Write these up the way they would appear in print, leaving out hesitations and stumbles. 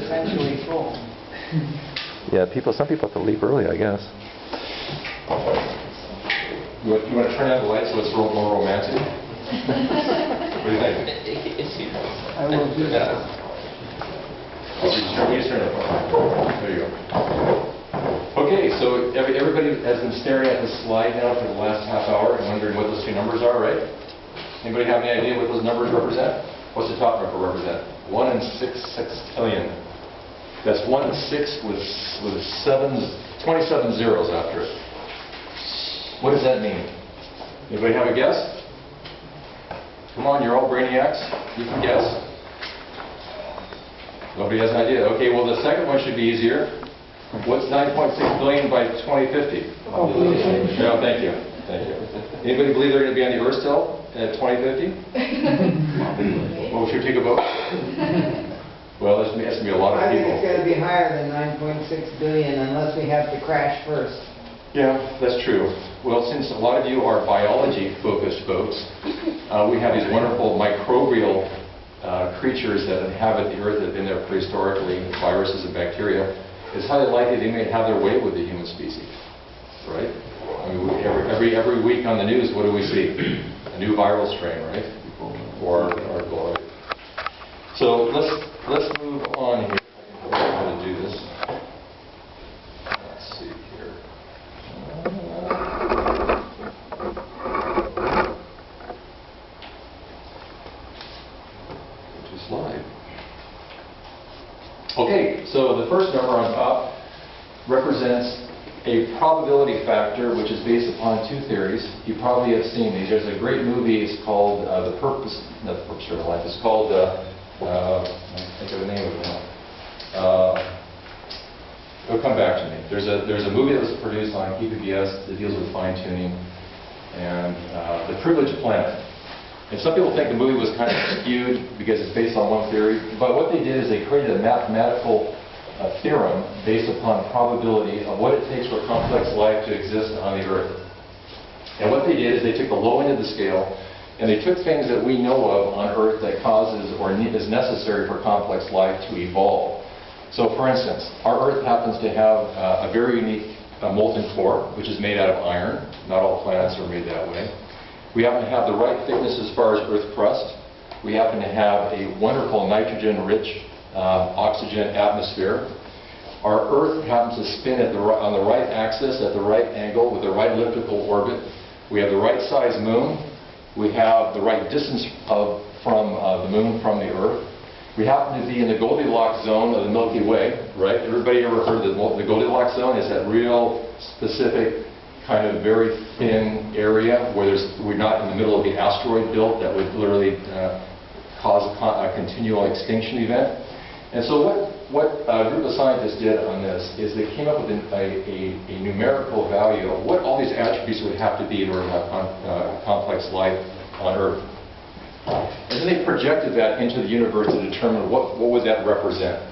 essentially full. Yeah, some people have to leave early, I guess. You want to turn out the lights so it's more romantic? What do you think? I will do that. We just turn it on. There you go. Okay, so everybody has been staring at this slide now for the last half hour and wondering what those two numbers are, right? Anybody have any idea what those numbers represent? What's the top number represent? 1 in 6 sextillion. That's 1 in 6 with 27 zeros after it. What does that mean? Anybody have a guess? Come on, you're all brainiacs. You can guess. Nobody has an idea. Okay, well the second one should be easier. What's 9.6 billion by 2050? Oh, please. No, thank you. Thank you. Anybody believe they're going to be on the Earth still at 2050? Well, should we take a vote? Well, there's going to be a lot of I people. think it's going to be higher than 9.6 billion unless we have to crash first. Yeah, that's true. Well, since a lot of you are biology-focused folks, we have these wonderful microbial creatures that inhabit the Earth that have been there prehistorically, viruses and bacteria. It's highly likely they may have their way with the human species, right? I mean, every week on the news, what do we see? A new viral strain, right? Or Ebola. So let's move on here. I can figure out how to do this. Let's see here. Go to slide. Okay, so the first number on top represents a probability factor, which is based upon two theories. You probably have seen these. There's a great movie. It's called The Purpose of Life. It's called, I think of the name of it now. It'll come back to me. There's a movie that was produced on PBS that deals with fine-tuning and The Privileged Planet. And some people think the movie was kind of skewed because it's based on one theory. But what they did is they created a mathematical theorem based upon probability of what it takes for complex life to exist on the Earth. And what they did is they took the low end of the scale and they took things that we know of on Earth that causes or is necessary for complex life to evolve. So for instance, our Earth happens to have a very unique molten core, which is made out of iron. Not all planets are made that way. We happen to have the right thickness as far as Earth crust. We happen to have a wonderful nitrogen-rich oxygen atmosphere. Our Earth happens to spin on the right axis at the right angle with the right elliptical orbit. We have the right size moon. We have the right distance from the moon from the Earth. We happen to be in the Goldilocks zone of the Milky Way, right? Everybody ever heard of the Goldilocks zone? It's that real specific kind of very thin area where we're not in the middle of the asteroid belt that would literally cause a continual extinction event. And so what a group of scientists did on this is they came up with a numerical value of what all these attributes would have to be in order to have complex life on Earth. And then they projected that into the universe to determine what would that represent.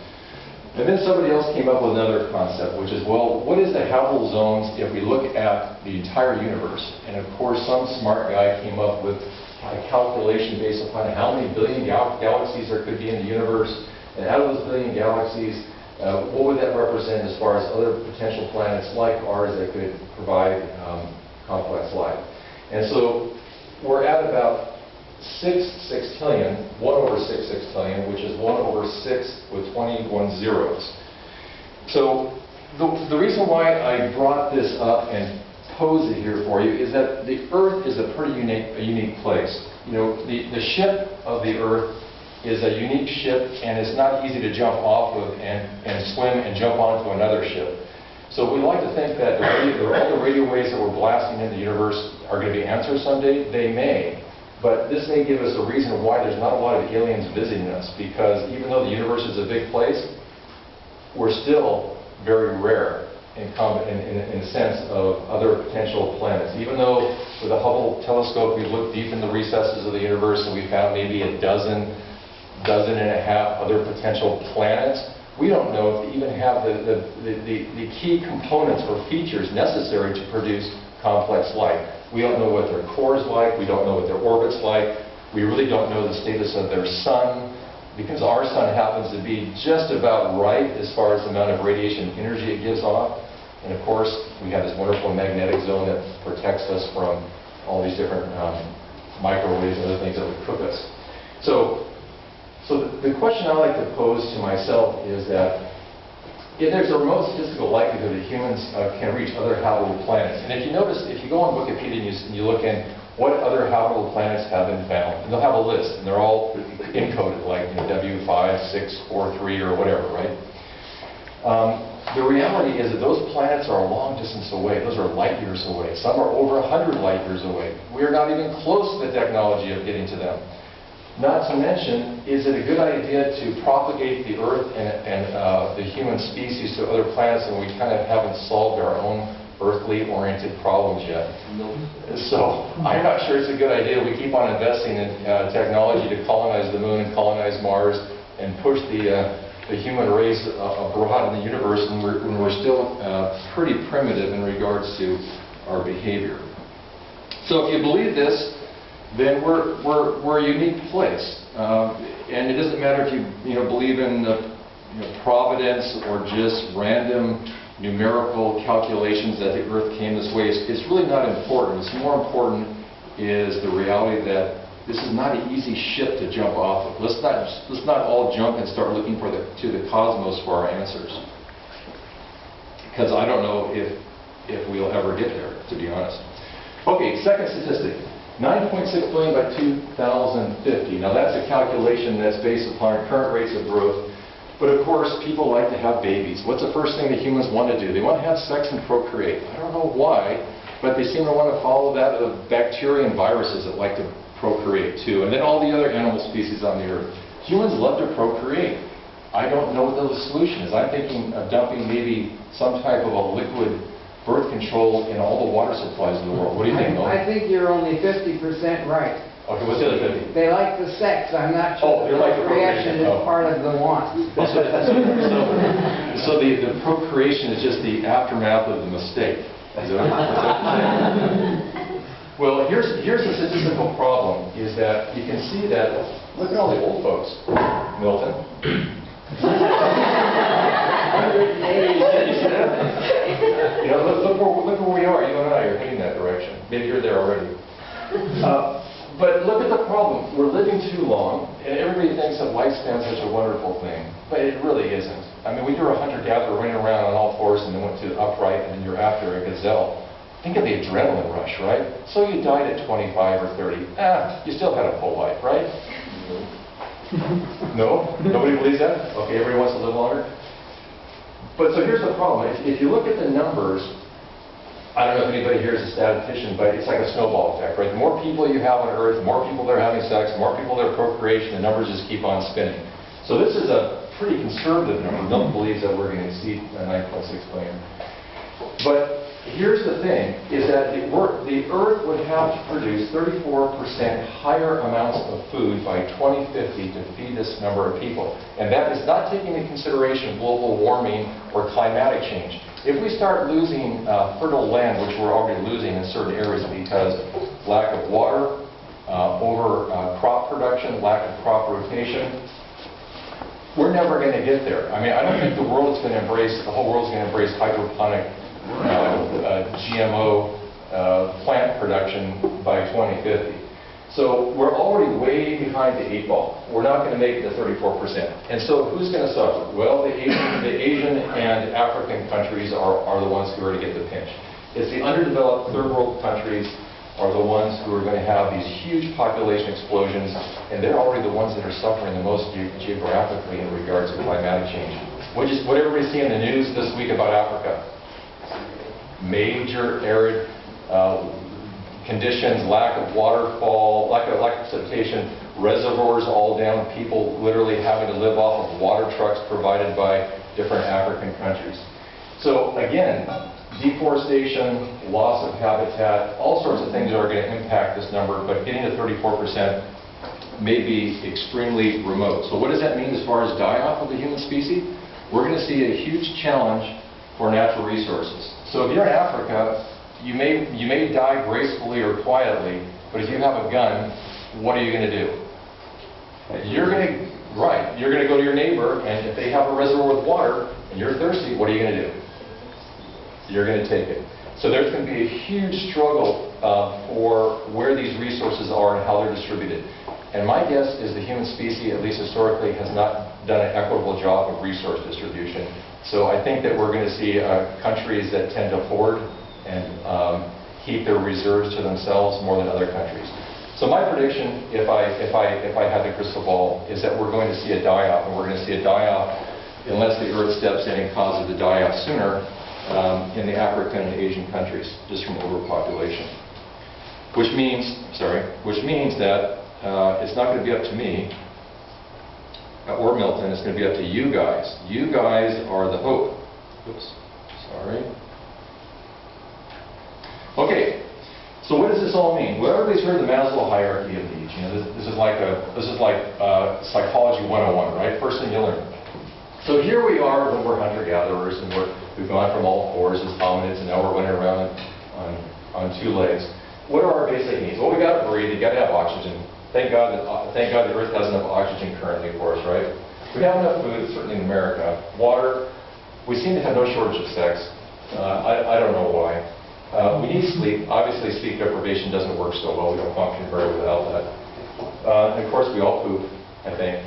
And then somebody else came up with another concept, which is, well, what is the habitable zones if we look at the entire universe? And of course, some smart guy came up with a calculation based upon how many billion galaxies there could be in the universe. And out of those billion galaxies, what would that represent as far as other potential planets like ours that could provide complex life? And so we're at about 6 sextillion, 1 over 6 sextillion, which is 1 over 6 with 21 zeros. So the reason why I brought this up and posed it here for you is that the Earth is a pretty unique place. You know, the ship of the Earth is a unique ship, and it's not easy to jump off of and swim and jump onto another ship. So we like to think that all the radio waves that we're blasting into the universe are going to be answered someday. They may. But this may give us a reason why there's not a lot of aliens visiting us, because even though the universe is a big place, we're still very rare in the sense of other potential planets. Even though with the Hubble telescope we've looked deep in the recesses of the universe and we found maybe a dozen and a half other potential planets, we don't know if they even have the key components or features necessary to produce complex life. We don't know what their core is like. We don't know what their orbit's like. We really don't know the status of their sun. because our sun happens to be just about right as far as the amount of radiation energy it gives off. And of course, we have this wonderful magnetic zone that protects us from all these different microwaves and other things that would cook us. So the question I like to pose to myself is that if there's a remote statistical likelihood that humans can reach other habitable planets, and if you notice, if you go on Wikipedia and you look in what other habitable planets have been found, and they'll have a list, and they're all encoded, like W5643 or whatever, right? The reality is that those planets are a long distance away. Those are light years away. Some are over 100 light years away. We are not even close to the technology of getting to them. Not to mention, is it a good idea to propagate the Earth and the human species to other planets when we kind of haven't solved our own earthly-oriented problems yet? No. So I'm not sure it's a good idea. We keep on investing in technology to colonize the moon and colonize Mars and push the human race abroad in the universe when we're still pretty primitive in regards to our behavior. So if you believe this, then we're a unique place. And it doesn't matter if you believe in providence or just random numerical calculations that the Earth came this way. It's really not important. What's more important is the reality that this is not an easy ship to jump off of. Let's not all jump and start looking to the cosmos for our answers. Because I don't know if we'll ever get there, to be honest. Okay, second statistic. 9.6 billion by 2050. Now that's a calculation that's based upon current rates of growth. But of course, people like to have babies. What's the first thing that humans want to do? They want to have sex and procreate. I don't know why, but they seem to want to follow that of bacteria and viruses that like to procreate too. And then all the other animal species on the Earth. Humans love to procreate. I don't know what the solution is. I'm thinking of dumping maybe some type of a liquid birth control in all the water supplies in the world. What do you think, Noel? I think you're only 50% right. Okay, what's the other 50? They like the sex. I'm not sure they like the procreation is part of the want. So the procreation is just the aftermath of the mistake. Is that what you're saying? Well, here's the statistical problem, is that you can see that, look at all the old folks. Milton. You see that? Look where we are. You and I are heading that direction. Maybe you're there already. But look at the problem. We're living too long, and everybody thinks that lifespan's such a wonderful thing, but it really isn't. I mean, when you're a hunter-gatherer running around on all fours and then went to the upright and then you're after a gazelle, think of the adrenaline rush, right? So you died at 25 or 30. You still had a full life, right? No? Nobody believes that? Okay, everybody wants to live longer? But so here's the problem. If you look at the numbers, I don't know if anybody here is a statistician, but it's like a snowball effect, right? The more people you have on Earth, the more people that are having sex, the more people that are procreation, the numbers just keep on spinning. So this is a pretty conservative number. No one believes that we're going to exceed 9.6 billion. But here's the thing, is that the Earth would have to produce 34% higher amounts of food by 2050 to feed this number of people. And that is not taking into consideration global warming or climatic change. If we start losing fertile land, which we're already losing in certain areas because lack of water, over crop production, lack of crop rotation, we're never going to get there. I mean, I don't think the whole world's going to embrace hydroponic GMO plant production by 2050. So we're already way behind the 8 ball. We're not going to make the 34%. And so who's going to suffer? Well, the Asian and African countries are the ones who are going to get the pinch. It's the underdeveloped third world countries are the ones who are going to have these huge population explosions, and they're already the ones that are suffering the most geographically in regards to climatic change. What everybody's seeing in the news this week about Africa? Major arid conditions, lack of waterfall, lack of precipitation, reservoirs all down, people literally having to live off of water trucks provided by different African countries. So again, deforestation, loss of habitat, all sorts of things are going to impact this number, but getting to 34% may be extremely remote. So what does that mean as far as die-off of the human species? We're going to see a huge challenge for natural resources. So if you're in Africa, you may die gracefully or quietly, but if you have a gun, what are you going to do? You're going to Right. You're going to go to your neighbor, and if they have a reservoir with water, and you're thirsty, what are you going to do? You're going to take it. So there's going to be a huge struggle for where these resources are and how they're distributed. And my guess is the human species, at least historically, has not done an equitable job of resource distribution. So I think that we're going to see countries that tend to hoard and keep their reserves to themselves more than other countries. So my prediction, if I had the crystal ball, is that we're going to see a die-off, and we're going to see a die-off unless the Earth steps in and causes the die-off sooner in the African and Asian countries, just from overpopulation. Which means that it's not going to be up to me or Milton, it's going to be up to you guys. You guys are the hope. Oops, sorry. Okay, so what does this all mean? Well, everybody's heard the Maslow hierarchy of needs. You know, this is like psychology 101, right? First thing you learn. So here we are when we're hunter-gatherers, and we've gone from all fours as hominids, and now we're running around on two legs. What are our basic needs? Well, we got to breathe. You got to have oxygen. Thank God the Earth has enough oxygen currently for us, right? We have enough food, certainly in America. Water. We seem to have no shortage of sex. I don't know why. We need sleep. Obviously, sleep deprivation doesn't work so well. We don't function very well without that. And of course, we all poop, I think.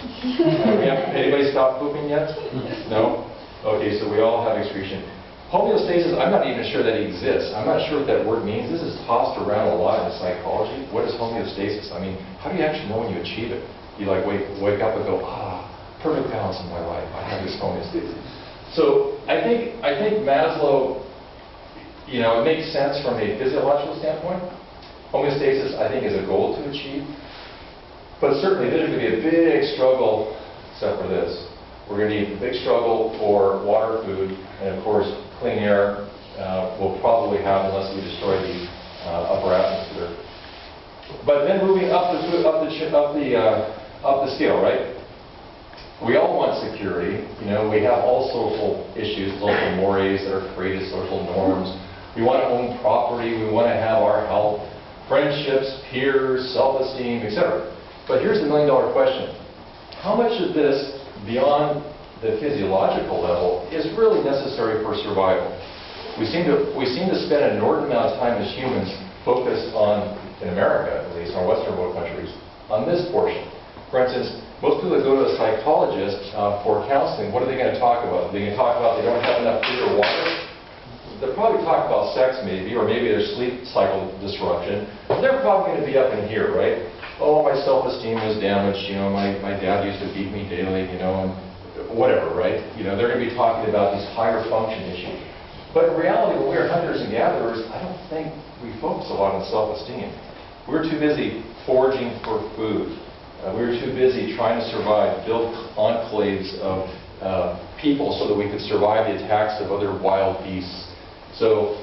Anybody stopped pooping yet? No? Okay, so we all have excretion. Homeostasis, I'm not even sure that it exists. I'm not sure what that word means. This is tossed around a lot in psychology. What is homeostasis? I mean, how do you actually know when you achieve it? You like wake up and go, perfect balance in my life. I have this homeostasis. So I think Maslow, you know, it makes sense from a physiological standpoint. Homeostasis, I think, is a goal to achieve. But certainly there's going to be a big struggle, except for this. We're going to need a big struggle for water, food, and of course, clean air we'll probably have unless we destroy the upper atmosphere. But then moving up the scale, right? We all want security. You know, we have all social issues, social mores that are created, social norms. We want to own property. We want to have our health, friendships, peers, self-esteem, etc. But here's the million-dollar question: how much of this, beyond the physiological level, is really necessary for survival? We seem to spend an inordinate amount of time as humans focused on, in America at least, on Western world countries, on this portion. For instance, most people that go to a psychologist for counseling, what are they going to talk about? Are they going to talk about they don't have enough food or water? They'll probably talk about sex maybe, or maybe their sleep cycle disruption. They're probably going to be up in here, right? Oh, my self-esteem was damaged, you know, my dad used to beat me daily, you know, and whatever, right? You know, they're going to be talking about these higher function issues. But in reality, when we're hunters and gatherers, I don't think we focus a lot on self-esteem. We're too busy foraging for food. We were too busy trying to survive, build enclaves of people so that we could survive the attacks of other wild beasts. So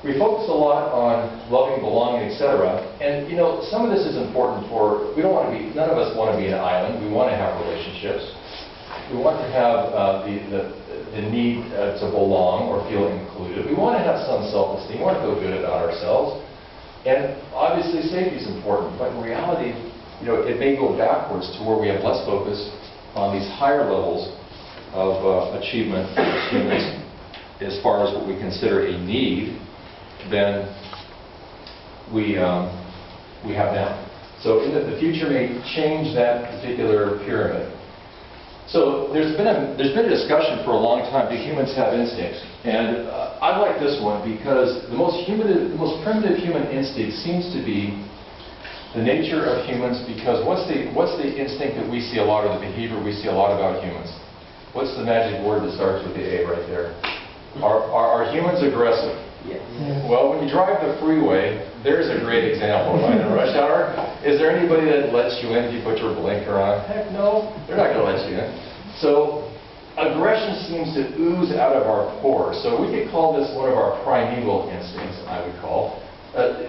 we focus a lot on loving, belonging, etc. And you know, some of this is important for, we don't want to be, none of us want to be an island. We want to have relationships. We want to have the need to belong or feel included. We want to have some self-esteem. We want to feel good about ourselves. And obviously safety is important, but in reality, you know, it may go backwards to where we have less focus on these higher levels of achievement as humans, as far as what we consider a need, than we have now. So the future may change that particular pyramid. So there's been a discussion for a long time, do humans have instincts? And I like this one because the most primitive human instinct seems to be the nature of humans, because what's the instinct that we see a lot, or the behavior we see a lot about humans? What's the magic word that starts with the A right there? Are humans aggressive? Yes. Well, when you drive the freeway, there's a great example. Right? In rush hour, is there anybody that lets you in if you put your blinker on? Heck no, they're not going to let you in. So aggression seems to ooze out of our pores. So we could call this one of our primeval instincts, I would call.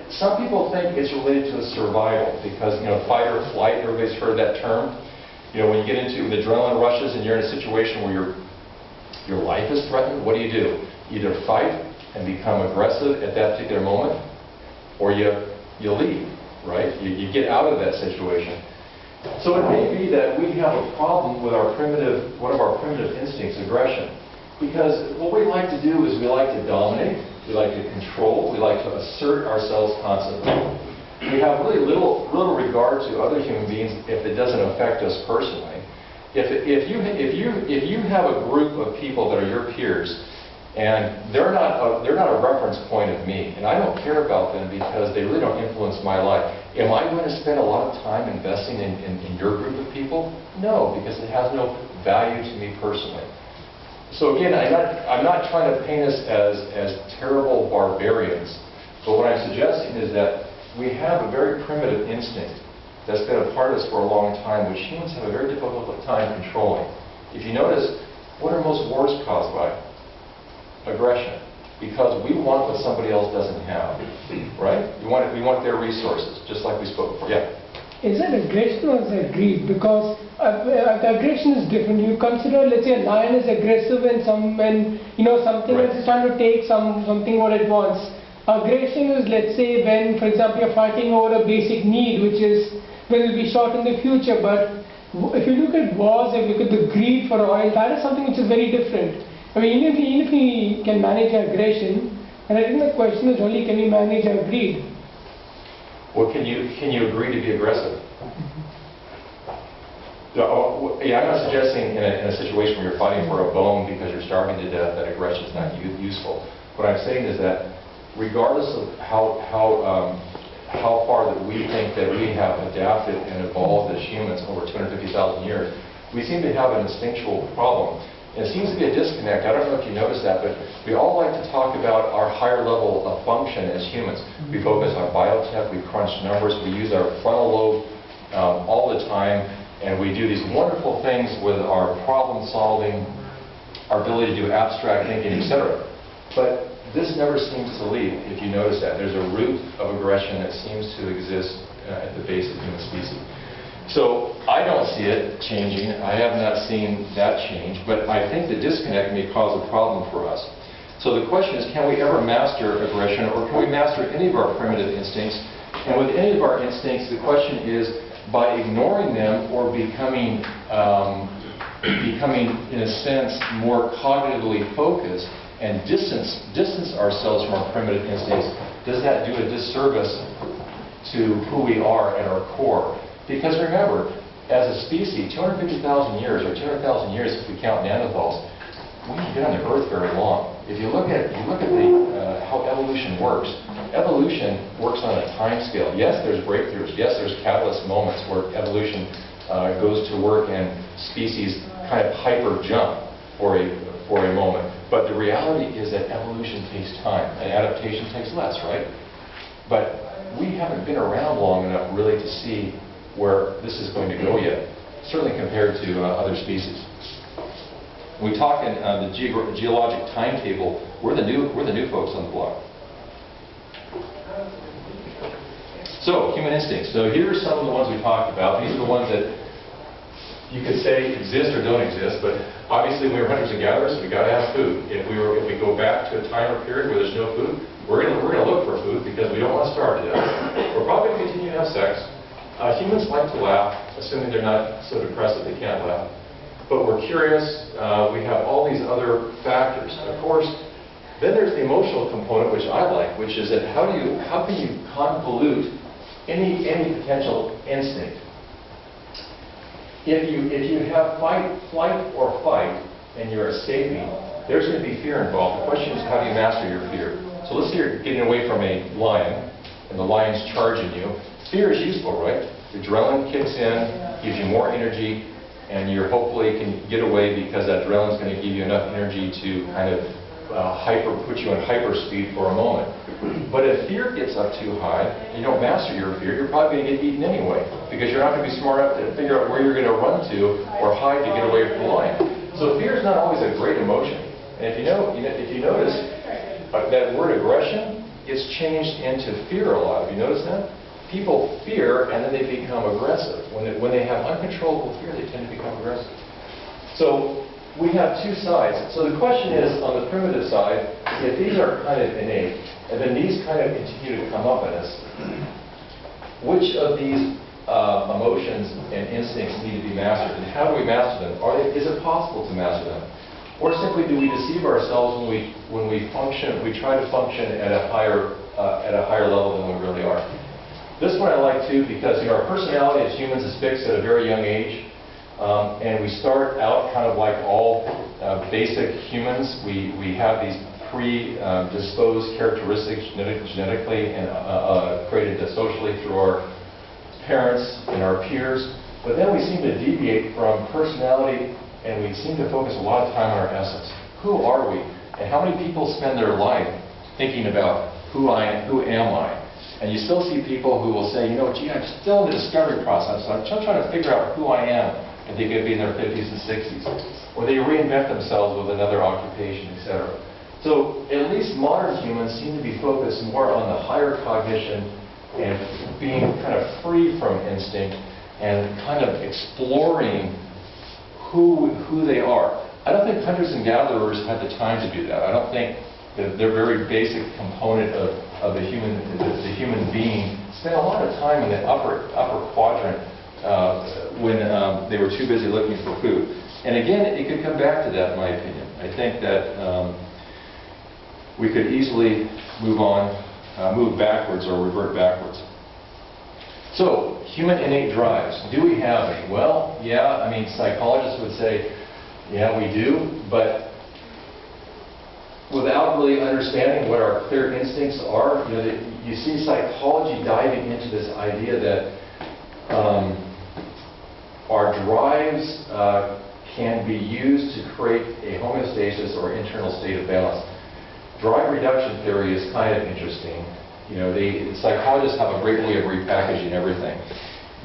Some people think it's related to survival because, you know, fight or flight, everybody's heard that term. You know, when you get into the adrenaline rushes and you're in a situation where your life is threatened, what do? Either fight and become aggressive at that particular moment, or you leave, right? You get out of that situation. So it may be that we have a problem with one of our primitive instincts, aggression. Because what we like to do is we like to dominate, we like to control, we like to assert ourselves constantly. We have really little regard to other human beings if it doesn't affect us personally. If you have a group of people that are your peers, and they're not a reference point of me, and I don't care about them because they really don't influence my life, am I going to spend a lot of time investing in your group of people? No, because it has no value to me personally. So again, I'm not trying to paint us as terrible barbarians, but what I'm suggesting is that we have a very primitive instinct that's been a part of us for a long time, which humans have a very difficult time controlling. If you notice, what are most wars caused by? Aggression. Because we want what somebody else doesn't have, right? We want their resources, just like we spoke before. Yeah? Is that aggression or is that greed? Because aggression is different. You consider, let's say, a lion is aggressive and something Right. else is trying to take something what it wants. Aggression is, let's say, when, for example, you're fighting over a basic need, which will be short in the future. But if you look at wars, if you look at the greed for oil, that is something which is very different. I mean, even if we can manage aggression, and I think the question is only, can we manage our greed? Well, can you agree to be aggressive? Yeah, I'm not suggesting in a situation where you're fighting for a bone because you're starving to death that aggression is not useful. What I'm saying is that regardless of how far that we think that we have adapted and evolved as humans over 250,000 years, we seem to have an instinctual problem. And it seems to be a disconnect. I don't know if you noticed that, but we all like to talk about our higher level of function as humans. We focus on biotech, we crunch numbers, we use our frontal lobe all the time, and we do these wonderful things with our problem solving, our ability to do abstract thinking, etc. But this never seems to leave, if you notice that. There's a root of aggression that seems to exist at the base of human species. So I don't see it changing. I have not seen that change, but I think the disconnect may cause a problem for us. So the question is, can we ever master aggression, or can we master any of our primitive instincts? And with any of our instincts, the question is, by ignoring them or becoming in a sense, more cognitively focused and distance ourselves from our primitive instincts, does that do a disservice to who we are at our core? Because remember, as a species, 250,000 years, or 200,000 years if we count Neanderthals, we haven't been on the Earth very long. If you look at how evolution works on a time scale. Yes, there's breakthroughs. Yes, there's catalyst moments where evolution goes to work and species kind of hyper jump for a moment. But the reality is that evolution takes time, and adaptation takes less, right? But we haven't been around long enough really to see where this is going to go yet, certainly compared to other species. We talk in the geologic timetable, we're the new folks on the block. So, human instincts. So here are some of the ones we talked about. These are the ones that you could say exist or don't exist, but obviously we were hunters and gatherers, so we got to have food. If we go back to a time or period where there's no food, we're going to look for food because we don't want to starve to death. We're probably going to continue to have sex. Humans like to laugh, assuming they're not so depressed that they can't laugh. But we're curious. We have all these other factors. And of course, then there's the emotional component, which I like, which is that how can you convolute any potential instinct? If you have flight or fight, and you're escaping, there's going to be fear involved. The question is, how do you master your fear? So let's say you're getting away from a lion, and the lion's charging you. Fear is useful, right? The adrenaline kicks in, gives you more energy, and you hopefully can get away because that adrenaline is going to give you enough energy to kind of put you in hyperspeed for a moment. But if fear gets up too high, you don't master your fear, you're probably going to get eaten anyway because you're not going to be smart enough to figure out where you're going to run to or hide to get away from the lion. So fear is not always a great emotion. And if you notice that word aggression gets changed into fear a lot. Have you noticed that? People fear and then they become aggressive. When they have uncontrollable fear, they tend to become aggressive. So we have two sides. So the question is, on the primitive side, if these are kind of innate, and then these kind of continue to come up in us, which of these emotions and instincts need to be mastered. And how do we master them? Is it possible to master them? Or simply do we deceive ourselves when we try to function at a higher level than we really are? This one I like too because our personality as humans is fixed at a very young age. And we start out kind of like all basic humans. We have these predisposed characteristics genetically and created socially through our parents and our peers. But then we seem to deviate from personality and we seem to focus a lot of time on our essence. Who are we? And how many people spend their life thinking about who am I? And you still see people who will say, gee, I'm still in the discovery process. So I'm still trying to figure out who I am. And they could be in their 50s and 60s. Or they reinvent themselves with another occupation, etc. So at least modern humans seem to be focused more on the higher cognition and being kind of free from instinct and kind of exploring who they are. I don't think hunters and gatherers had the time to do that. I don't think that their very basic component of the human being spent a lot of time in the upper quadrant when they were too busy looking for food. And again, it could come back to that, in my opinion. I think that we could easily move backwards or revert backwards. So, human innate drives. Do we have any? Well, yeah, psychologists would say, yeah, we do, but without really understanding what our clear instincts are, you see psychology diving into this idea that our drives can be used to create a homeostasis or internal state of balance. Drive reduction theory is kind of interesting. Psychologists have a great way of repackaging everything.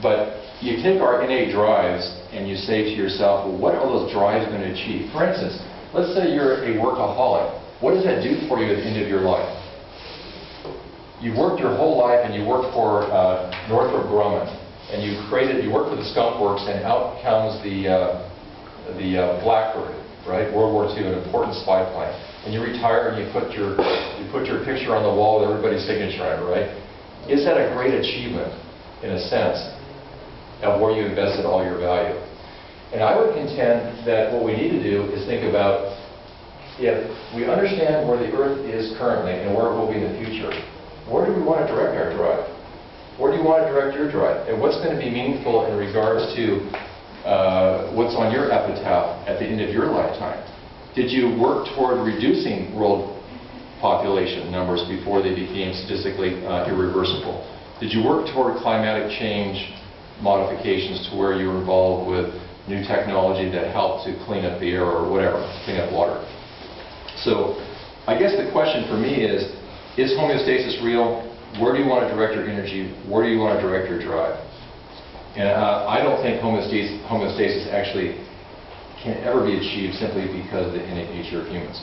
But you take our innate drives and you say to yourself, well, what are those drives going to achieve? For instance, let's say you're a workaholic. What does that do for you at the end of your life? You've worked your whole life and you worked for Northrop Grumman. And you worked for the Skunk Works, and out comes the Blackbird, right? World War II, an important spy plane. And you retire and you put your picture on the wall with everybody's signature on it, right? Is that a great achievement, in a sense, of where you invested all your value? And I would contend that what we need to do is think about, if we understand where the Earth is currently and where it will be in the future, where do we want to direct our drive? Where do you want to direct your drive? And what's going to be meaningful in regards to what's on your epitaph at the end of your lifetime? Did you work toward reducing world population numbers before they became statistically irreversible? Did you work toward climatic change modifications to where you were involved with new technology that helped to clean up the air or whatever, clean up water? So I guess the question for me is homeostasis real? Where do you want to direct your energy? Where do you want to direct your drive? And I don't think homeostasis actually can ever be achieved simply because of the innate nature of humans.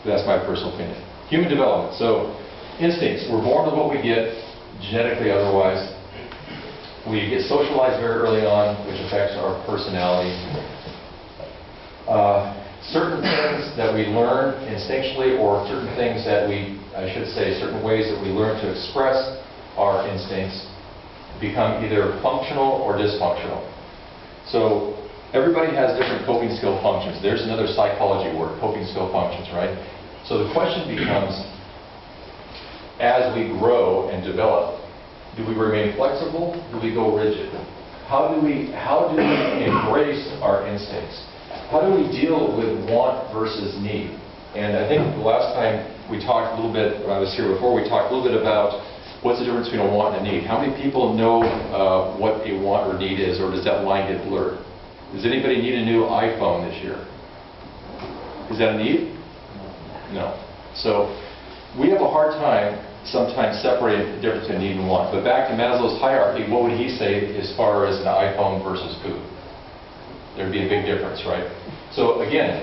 That's my personal opinion. Human development. So instincts. We're born with what we get, genetically otherwise. We get socialized very early on, which affects our personality. Certain things that we learn instinctually, or certain things that certain ways that we learn to express our instincts become either functional or dysfunctional. So everybody has different coping skill functions. There's another psychology word, coping skill functions, right? So the question becomes, as we grow and develop, do we remain flexible? Do we go rigid? How do we embrace our instincts? How do we deal with want versus need? And I think the last time we talked a little bit, when I was here before, we talked a little bit about what's the difference between a want and a need. How many people know what a want or need is, or does that line get blurred? Does anybody need a new iPhone this year? Is that a need? No. So we have a hard time sometimes separating the difference between need and want. But back to Maslow's hierarchy, what would he say as far as an iPhone versus food? There'd be a big difference, right? So again,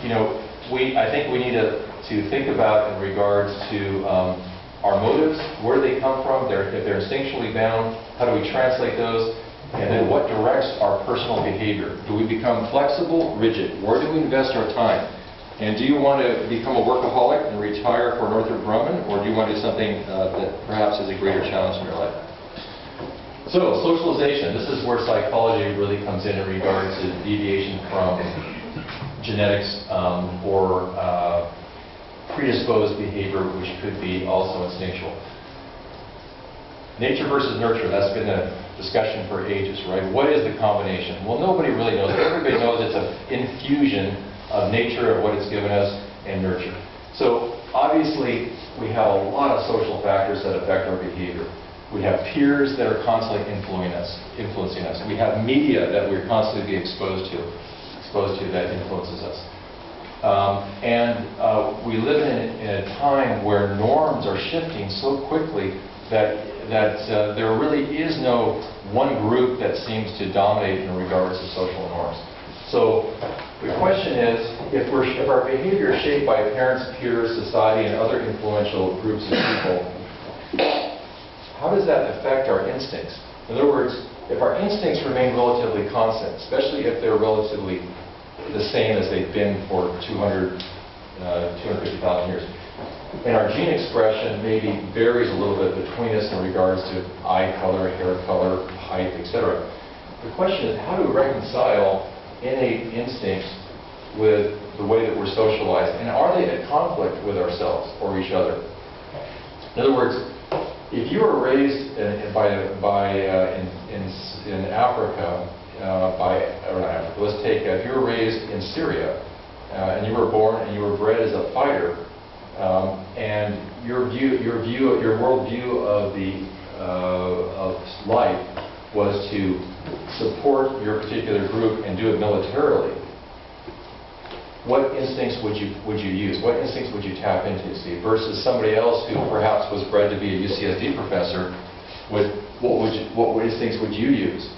I think we need to think about in regards to our motives, where they come from, if they're instinctually bound, how do we translate those, and then what directs our personal behavior? Do we become flexible, rigid? Where do we invest our time? And do you want to become a workaholic and retire for Northrop Grumman, or do you want to do something that perhaps is a greater challenge in your life? So, socialization. This is where psychology really comes in regards to deviation from genetics or predisposed behavior, which could be also instinctual. Nature versus nurture, that's been a discussion for ages, right? What is the combination? Well, nobody really knows. Everybody knows it's an infusion of nature, of what it's given us, and nurture. So, obviously, we have a lot of social factors that affect our behavior. We have peers that are constantly influencing us. We have media that we're constantly being exposed to that influences us. We live in a time where norms are shifting so quickly that there really is no one group that seems to dominate in regards to social norms. So the question is, if our behavior is shaped by parents, peers, society, and other influential groups of people, how does that affect our instincts? In other words, if our instincts remain relatively constant, especially if they're relatively the same as they've been for 250,000 years, and our gene expression maybe varies a little bit between us in regards to eye color, hair color, height, etc. The question is, how do we reconcile innate instincts with the way that we're socialized? And are they at conflict with ourselves or each other? In other words, if you were raised in Africa, let's take, if you were raised in Syria, and you were born and you were bred as a fighter, and your worldview of life was to support your particular group and do it militarily, what instincts would you use? What instincts would you tap into, Steve? Versus somebody else who perhaps was bred to be a UCSD professor, what instincts would you use?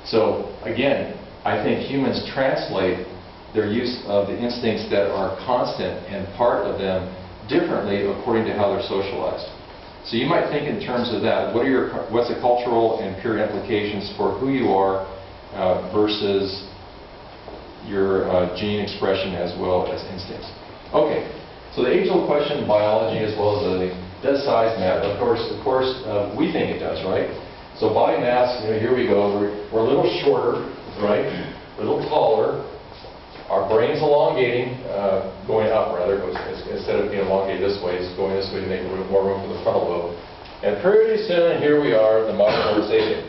So again, I think humans translate their use of the instincts that are constant and part of them differently according to how they're socialized. So you might think in terms of that. What's the cultural and peer implications for who you are versus your gene expression as well as instincts? Okay, so the age-old question in biology as well as does size matter? Of course, we think it does, right? So body mass, here we go. We're a little shorter, right? A little taller. Our brain's elongating, going up rather. Instead of being elongated this way, it's going this way to make more room for the frontal lobe. And pretty soon, here we are, the modern sapien.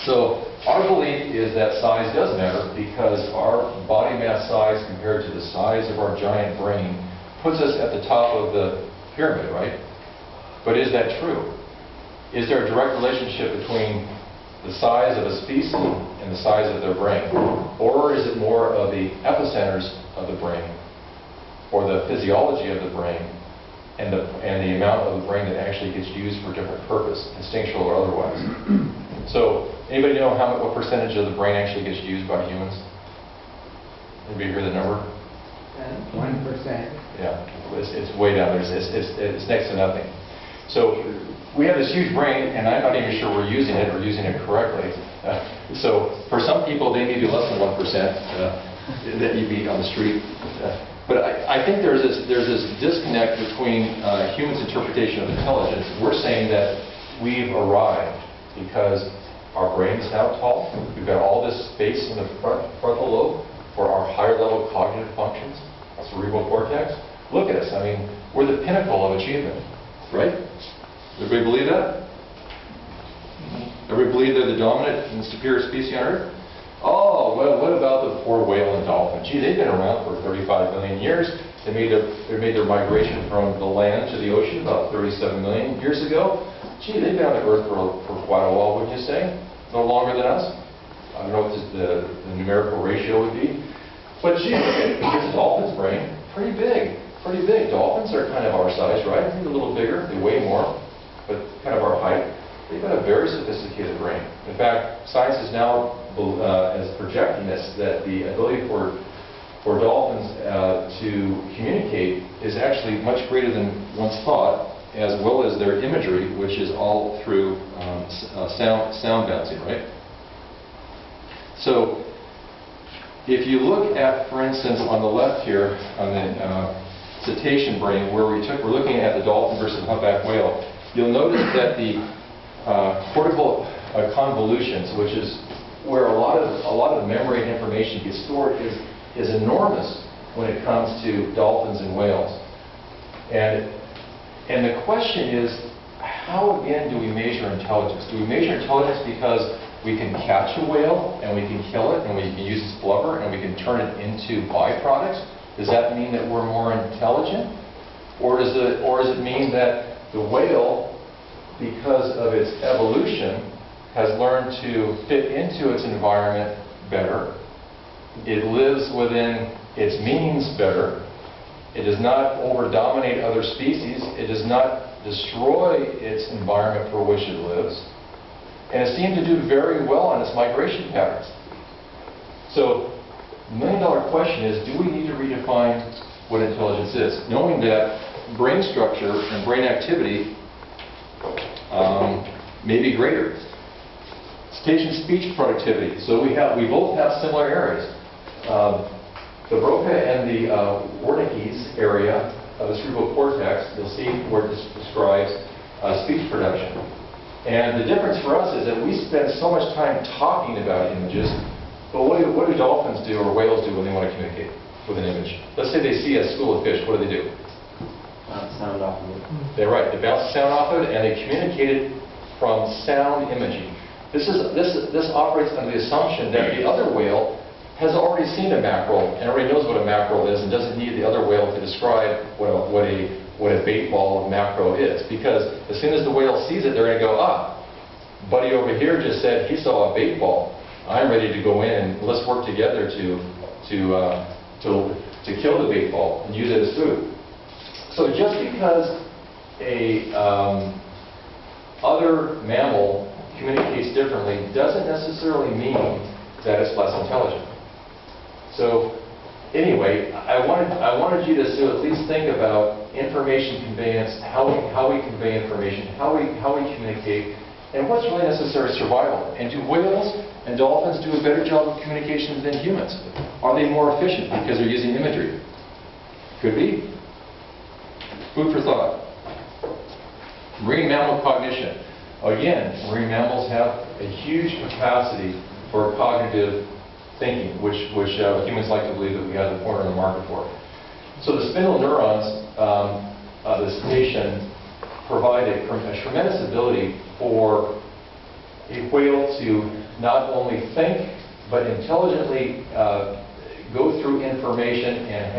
So our belief is that size does matter because our body mass size compared to the size of our giant brain puts us at the top of the pyramid, right? But is that true? Is there a direct relationship between the size of a species and the size of their brain? Or is it more of the epicenters of the brain or the physiology of the brain and the amount of the brain that actually gets used for different purpose, instinctual or otherwise? So, anybody know what percentage of the brain actually gets used by humans? Anybody hear the number? 1%. Yeah, it's way down there. It's next to nothing. So, we have this huge brain, and I'm not even sure we're using it or using it correctly. So, for some people, they may be less than 1% that you meet on the street. But I think there's this disconnect between humans' interpretation of intelligence. We're saying that we've arrived because our brain is now tall. We've got all this space in the frontal lobe for our higher level cognitive functions, cerebral cortex. Look at us. I mean, we're the pinnacle of achievement, right? Everybody believe that? Everybody believe they're the dominant and superior species on Earth? Oh, well, what about the poor whale and dolphin? Gee, they've been around for 35 million years. They made their migration from the land to the ocean about 37 million years ago. Gee, they've been on the Earth for quite a while, wouldn't you say? No longer than us? I don't know what the numerical ratio would be. But gee, look at the dolphin's brain. Pretty big. Pretty big. Dolphins are kind of our size, right? I think a little bigger. They weigh more, but kind of our height. They've got a very sophisticated brain. In fact, science is now projecting that the ability for dolphins to communicate is actually much greater than once thought, as well as their imagery, which is all through sound bouncing, right? So, if you look at, for instance, on the left here, on the cetacean brain, where we're looking at the dolphin versus humpback whale, you'll notice that the cortical convolutions, which is where a lot of memory and information gets stored, is enormous when it comes to dolphins and whales. And the question is, how again do we measure intelligence? Do we measure intelligence because we can catch a whale and we can kill it and we can use its blubber and we can turn it into byproducts? Does that mean that we're more intelligent? Or does it mean that the whale, because of its evolution, has learned to fit into its environment better? It lives within its means better. It does not over-dominate other species. It does not destroy its environment for which it lives. And it seemed to do very well on its migration patterns. So, the million-dollar question is, do we need to redefine what intelligence is? Knowing that brain structure and brain activity may be greater. Cetacean speech productivity. So we both have similar areas. The Broca and the Wernicke's area of the cerebral cortex, you'll see where it describes speech production. And the difference for us is that we spend so much time talking about images, but what do dolphins do or whales do when they want to communicate with an image? Let's say they see a school of fish. What do? Bounce sound off of it. They're right. They bounce sound off of it, and they communicate it from sound imaging. This operates under the assumption that the other whale has already seen a mackerel and already knows what a mackerel is and doesn't need the other whale to describe what a bait ball of mackerel is. Because as soon as the whale sees it, they're going to go, buddy over here just said he saw a bait ball. I'm ready to go in and let's work together to kill the bait ball and use it as food. So just because a other mammal communicates differently doesn't necessarily mean that it's less intelligent. So anyway, I wanted you to at least think about information conveyance, how we convey information, how we communicate, and what's really necessary survival. And do whales and dolphins do a better job of communication than humans? Are they more efficient because they're using imagery? Could be. Food for thought. Marine mammal cognition. Again, marine mammals have a huge capacity for cognitive thinking, which humans like to believe that we have the corner of the market for. So the spindle neurons of the cetacean provide a tremendous ability for a whale to not only think, but intelligently go through information and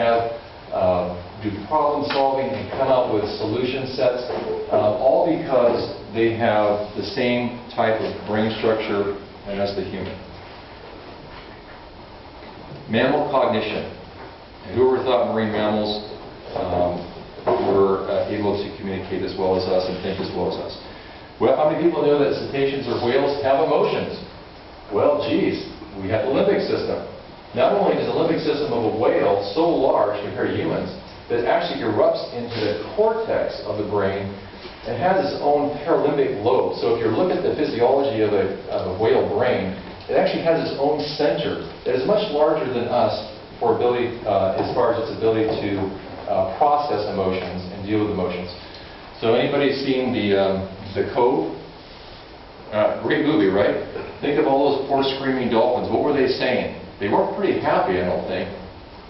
do problem solving and come out with solution sets, all because they have the same type of brain structure as the human. Mammal cognition. And whoever thought marine mammals were able to communicate as well as us and think as well as us? Well, how many people know that cetaceans or whales have emotions? Well, geez, we have the limbic system. Not only is the limbic system of a whale so large compared to humans that it actually erupts into the cortex of the brain and has its own paralimbic lobe. So if you look at the physiology of a whale brain, it actually has its own center that is much larger than us for ability, as far as its ability to process emotions and deal with emotions. So anybody seen the Cove? Great movie, right? Think of all those poor screaming dolphins. What were they saying? They weren't pretty happy, I don't think,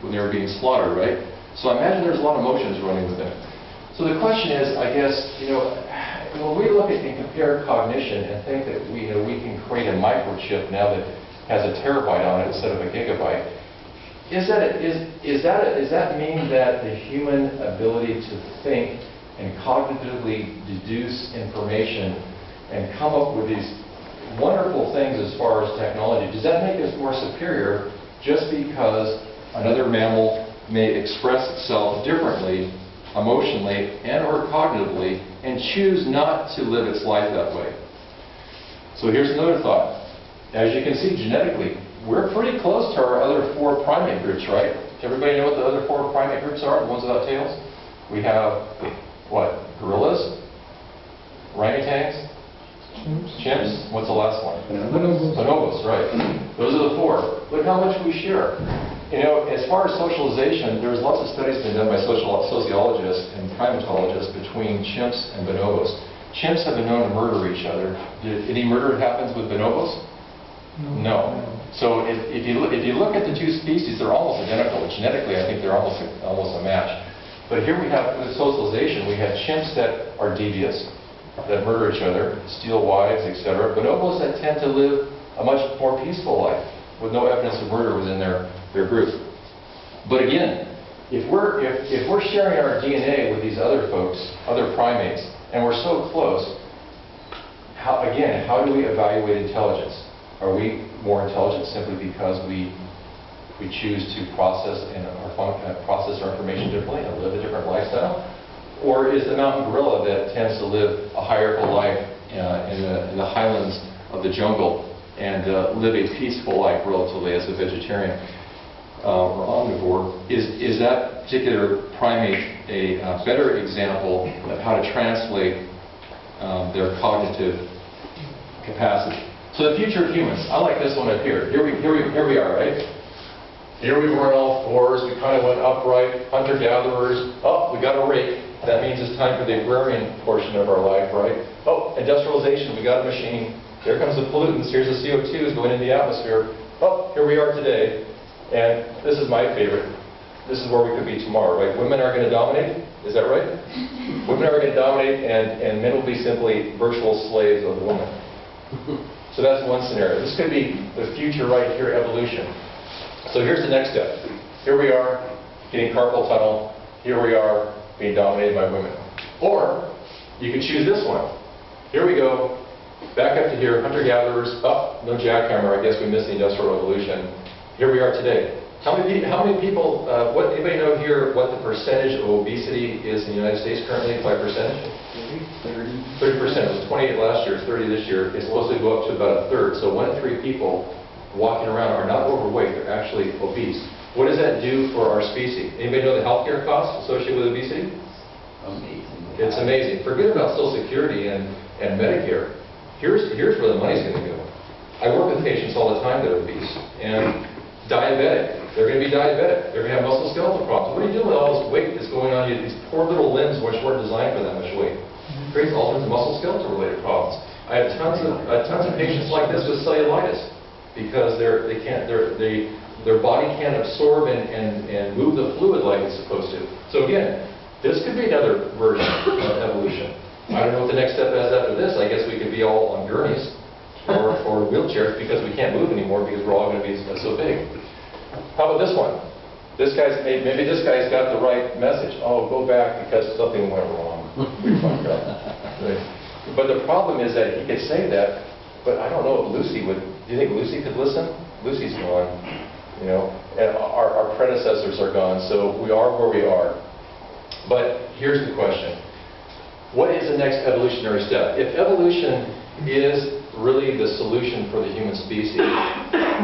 when they were being slaughtered, right? So I imagine there's a lot of emotions running with them. So the question is, I guess, when we look at and compare cognition and think that we can create a microchip now that has a terabyte on it instead of a gigabyte, does that mean that the human ability to think and cognitively deduce information and come up with these wonderful things as far as technology, does that make us more superior just because another mammal may express itself differently, emotionally and or cognitively, and choose not to live its life that way? So here's another thought. As you can see, genetically, we're pretty close to our other four primate groups, right? Everybody know what the other four primate groups are, the ones without tails? We have, what, gorillas, orangutans, chimps. What's the last one? Bonobos. Bonobos, right. Those are the four. Look how much we share. As far as socialization, there's lots of studies been done by sociologists and primatologists between chimps and bonobos. Chimps have been known to murder each other. Any murder that happens with bonobos? No. So if you look at the two species, they're almost identical. Genetically, I think they're almost a match. But here we have, with socialization, we have chimps that are devious, that murder each other, steal wives, etc. Bonobos that tend to live a much more peaceful life, with no evidence of murder within their group. But again, if we're sharing our DNA with these other folks, other primates, and we're so close, how do we evaluate intelligence? Are we more intelligent simply because we choose to process our information differently and live a different lifestyle? Or is the mountain gorilla that tends to live a hierarchical life in the highlands of the jungle and live a peaceful life relatively as a vegetarian or omnivore, is that particular primate a better example of how to translate their cognitive capacity? So the future of humans, I like this one up here. Here we are, right? Here we were on all fours, we kind of went upright, hunter-gatherers. Oh, we got a rake. That means it's time for the agrarian portion of our life, right? Oh, industrialization, we got a machine. Here comes the pollutants, here's the CO2s going into the atmosphere. Oh, here we are today. And this is my favorite. This is where we could be tomorrow, right? Women are going to dominate, is that right? Women are going to dominate and men will be simply virtual slaves of the woman. So that's one scenario. This could be the future right here, evolution. So here's the next step. Here we are, getting carpal tunnel. Here we are, being dominated by women. Or, you could choose this one. Here we go, back up to here, hunter-gatherers. Oh, no jackhammer, I guess we missed the Industrial Revolution. Here we are today. How many people, anybody know here what the percentage of obesity is in the United States currently by percentage? 30%. It was 28 last year, it's 30 this year. It's supposed to go up to about a third. So 1 in 3 people walking around are not overweight, they're actually obese. What does that do for our species? Anybody know the healthcare costs associated with obesity? Amazing. It's amazing. Forget about Social Security and Medicare. Here's where the money's going to go. I work with patients all the time that are obese and diabetic. They're going to be diabetic. They're going to have musculoskeletal problems. What do you do with all this weight that's going on? These poor little limbs which weren't designed for that much weight. It creates all sorts of musculoskeletal related problems. I have tons of patients like this with cellulitis because their body can't absorb and move the fluid like it's supposed to. So again, this could be another version of evolution. I don't know what the next step is after this. I guess we could be all on gurneys or wheelchairs because we can't move anymore because we're all going to be so big. How about this one? Maybe this guy's got the right message. Oh, go back because something went wrong. We fucked up. Right. But the problem is that he could say that, but I don't know if Lucy would. Do you think Lucy could listen? Lucy's gone. You know, and our predecessors are gone, so we are where we are. But here's the question. What is the next evolutionary step? If evolution is really the solution for the human species,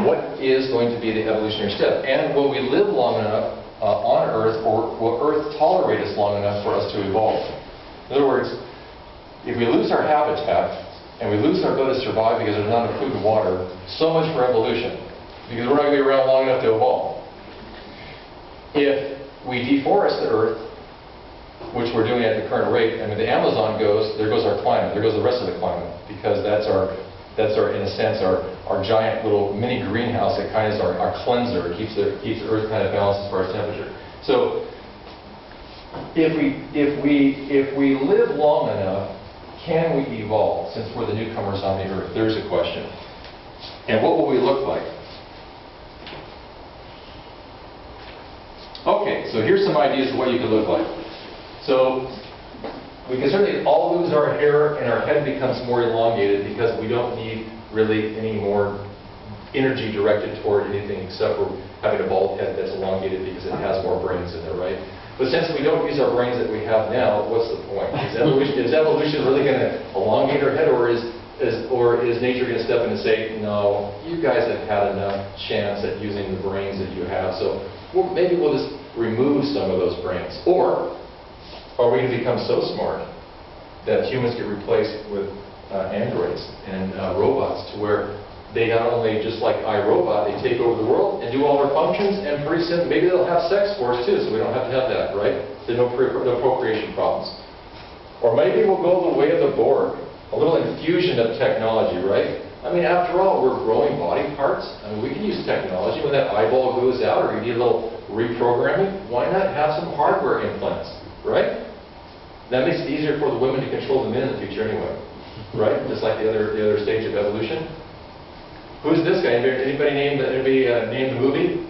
what is going to be the evolutionary step? And will we live long enough on Earth, or will Earth tolerate us long enough for us to evolve? In other words, if we lose our habitat and we lose our ability to survive because there's not enough food and water, so much for evolution, because we're not going to be around long enough to evolve. If we deforest the Earth, which we're doing at the current rate, and when the Amazon goes, there goes our climate, there goes the rest of the climate, because that's our in a sense, our giant little mini greenhouse that kind of is our cleanser. It keeps the Earth kind of balanced as far as temperature. So, if we live long enough, can we evolve since we're the newcomers on the Earth? There's a question. And what will we look like? Okay, so here's some ideas of what you could look like. So, we can certainly all lose our hair and our head becomes more elongated because we don't need really any more energy directed toward anything except for having a bald head that's elongated because it has more brains in there, right? But since we don't use our brains that we have now, what's the point? Is evolution really going to elongate our head, or is nature going to step in and say, no, you guys have had enough chance at using the brains that you have, so maybe we'll just remove some of those brains. Or are we going to become so smart that humans get replaced with androids and robots to where they not only, just like iRobot, they take over the world and do all our functions, and pretty soon maybe they'll have sex for us too, so we don't have to have that, right? There's no procreation problems. Or maybe we'll go the way of the Borg, a little infusion of technology, right? I mean, after all, we're growing body parts. I mean, we can use technology. When that eyeball goes out or you need a little reprogramming, why not have some hardware implants, right? That makes it easier for the women to control the men in the future anyway, right? Just like the other stage of evolution. Who's this guy? Anybody name the movie?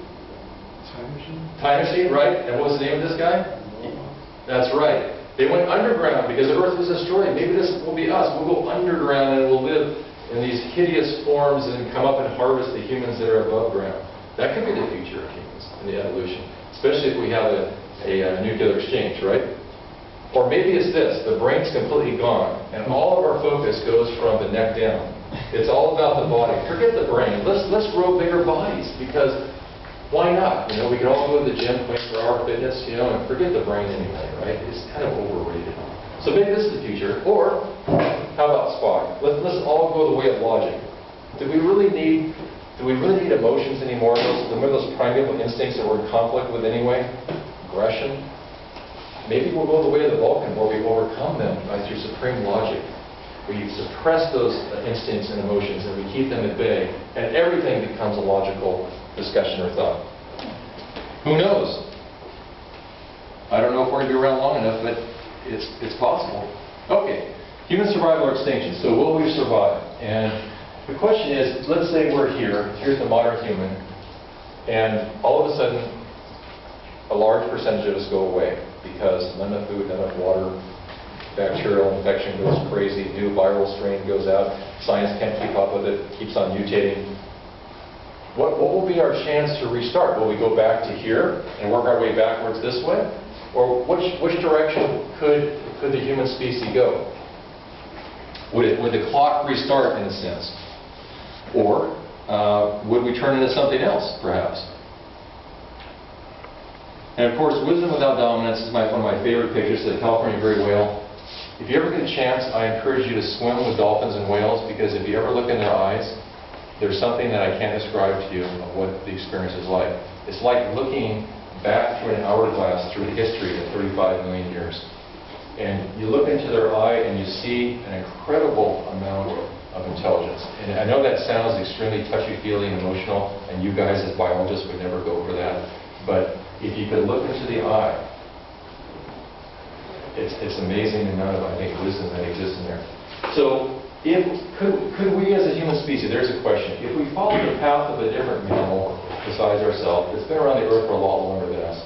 Time machine? Time Machine, right? And what was the name of this guy? That's right. They went underground because the Earth was destroyed. Maybe this will be us. We'll go underground and we'll live in these hideous forms and come up and harvest the humans that are above ground. That could be the future of humans in the evolution, especially if we have a nuclear exchange, right? Or maybe it's this, the brain's completely gone, and all of our focus goes from the neck down. It's all about the body. Forget the brain. Let's grow bigger bodies, because why not? You know, we can all go to the gym, play for our fitness, you know, and forget the brain anyway, right? It's kind of overrated. So maybe this is the future. Or, how about Spock? Let's all go the way of logic. Do we really need emotions anymore? Remember those primeval instincts that we're in conflict with anyway? Aggression? Maybe we'll go the way of the Vulcan, where we overcome them through supreme logic. We suppress those instincts and emotions, and we keep them at bay, and everything becomes a logical discussion or thought. Who knows? I don't know if we're going to be around long enough, but it's possible. Okay, human survival or extinction. So will we survive? And the question is, let's say we're here, here's the modern human, and all of a sudden, a large percentage of us go away because none enough food, none enough water, bacterial infection goes crazy, new viral strain goes out, science can't keep up with it, keeps on mutating. What will be our chance to restart? Will we go back to here and work our way backwards this way? Or which direction could the human species go? Would the clock restart in a sense? Or would we turn into something else, perhaps? And of course, wisdom without dominance is one of my favorite pictures, the California gray whale. If you ever get a chance, I encourage you to swim with dolphins and whales, because if you ever look in their eyes, there's something that I can't describe to you of what the experience is like. It's like looking back through an hourglass through the history of 35 million years. And you look into their eye and you see an incredible amount of intelligence. And I know that sounds extremely touchy-feely and emotional, and you guys as biologists would never go for that. But if you could look into the eye, it's amazing the amount of, I think, wisdom that exists in there. So, could we as a human species, there's a question, if we follow the path of a different mammal besides ourselves, that's been around the Earth for a lot longer than us,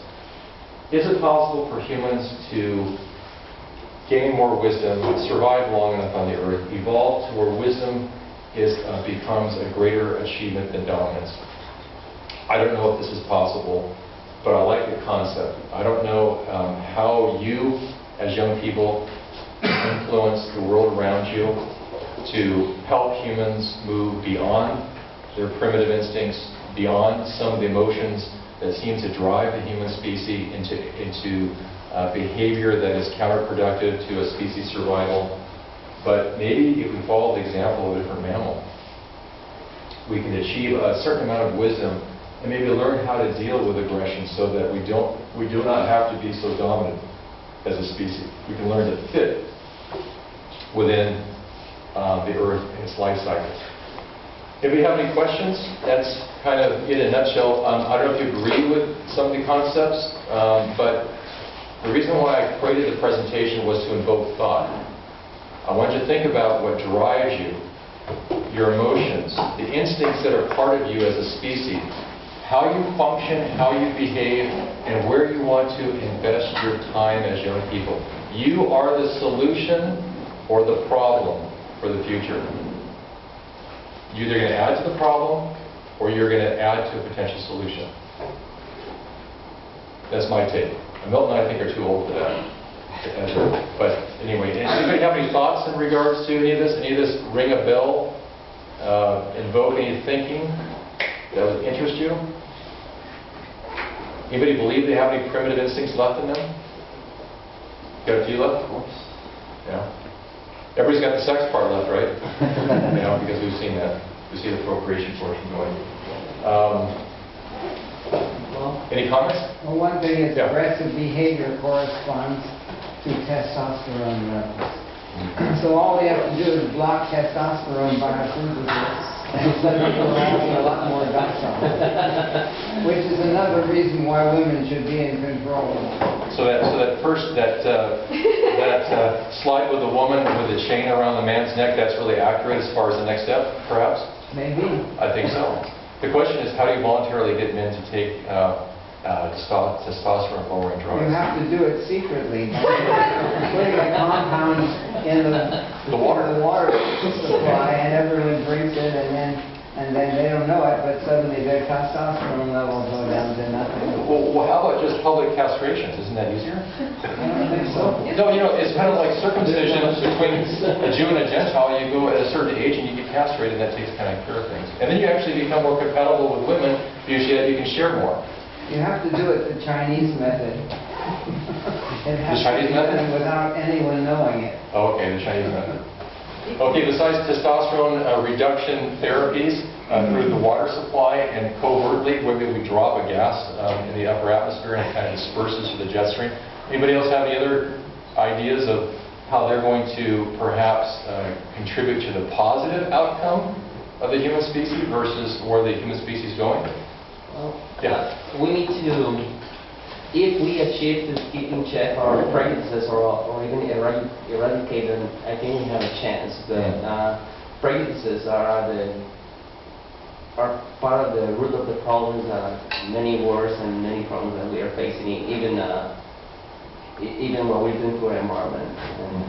is it possible for humans to gain more wisdom, survive long enough on the Earth, evolve to where wisdom becomes a greater achievement than dominance? I don't know if this is possible, but I like the concept. I don't know how you, as young people, influence the world around you to help humans move beyond their primitive instincts, beyond some of the emotions that seem to drive the human species into behavior that is counterproductive to a species survival. But maybe if we follow the example of a different mammal, we can achieve a certain amount of wisdom and maybe learn how to deal with aggression so that we do not have to be so dominant as a species. We can learn to fit within the Earth and its life cycle. If you have any questions, that's kind of in a nutshell. I don't know if you agree with some of the concepts, but the reason why I created the presentation was to invoke thought. I want you to think about what drives you, your emotions, the instincts that are part of you as a species, how you function, how you behave, and where you want to invest your time as young people. You are the solution or the problem for the future. You're either going to add to the problem or you're going to add to a potential solution. That's my take. Milton and I think are too old for that. But anyway, anybody have any thoughts in regards to any of this? Any of this ring a bell? Invoke any thinking that would interest you? Anybody believe they have any primitive instincts left in them? Got a few left? Of course. Yeah. Everybody's got the sex part left, right? You know, because we've seen that. We see the procreation portion going. Well, Any comments? well, one thing is Yeah. aggressive behavior corresponds to testosterone levels. So all we have to do is block testosterone biosynthesis, and suddenly we're all a lot more docile. Which is another reason why women should be in control. So that slide with the woman with the chain around the man's neck, that's really accurate as far as the next step, perhaps? Maybe. I think so. The question is, how do you voluntarily get men to take testosterone-lowering You drugs? have to do it secretly. Putting a compound in The water. supply, and everyone drinks it, and then they don't know it, but suddenly their testosterone levels go down to nothing. Well, how about just public castrations? Isn't that easier? I don't think so. No, it's kind of like circumcision between a Jew and a Gentile. You go at a certain age and you get castrated, and that takes kind of care of things. And then you actually become more compatible with women because you can share more. You have to do it the Chinese method. It has The Chinese to be method? done without anyone knowing it. Oh, okay, the Chinese method. Okay, besides testosterone reduction therapies through the water supply and covertly, where we drop a gas in the upper atmosphere and it kind of disperses through the jet stream. Anybody else have any other ideas of how they're going to perhaps contribute to the positive outcome of the human species versus where the human species is going? Well, Yeah. we need to, if we achieve to keep in check our practices or even eradicate them, I think we have a chance. The practices are part of the root of the problems, many wars and many problems that we are facing, even what we're doing to our environment. And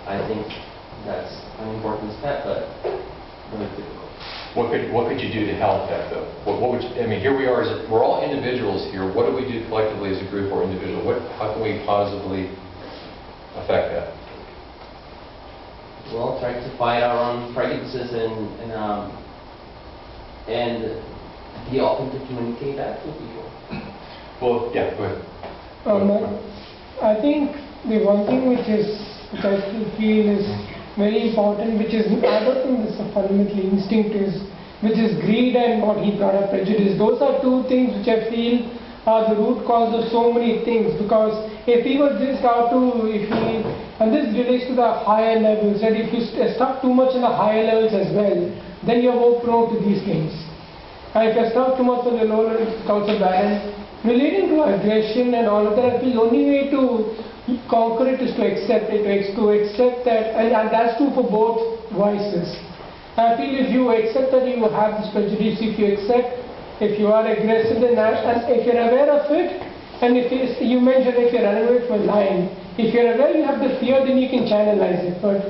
I think that's an important step, but very difficult. What could you do to help that, though? What would you, I mean, here we are, we're all individuals here. What do we do collectively as a group or individual? How can we positively affect that? Well, try to fight our own prejudices and be open to communicate that to people. Well, yeah, go ahead. I think the one thing which I feel is very important, which is, I don't think this is a fundamental instinct, which is greed and what he brought up, prejudice. Those are two things which I feel are the root cause of so many things, because if we were just how to, and this relates to the higher levels, that if you stuck too much in the higher levels as well, then you're more prone to these things. And if you're stuck too much on the lower levels, it's also bad. Relating to aggression and all of that, I feel the only way to conquer it is to accept it, to accept that, and that's true for both vices. I feel if you accept that you have this prejudice, if you are aggressive and if you're aware of it, and if you mentioned if you're running away from a lion, if you're aware you have the fear, then you can channelize it. But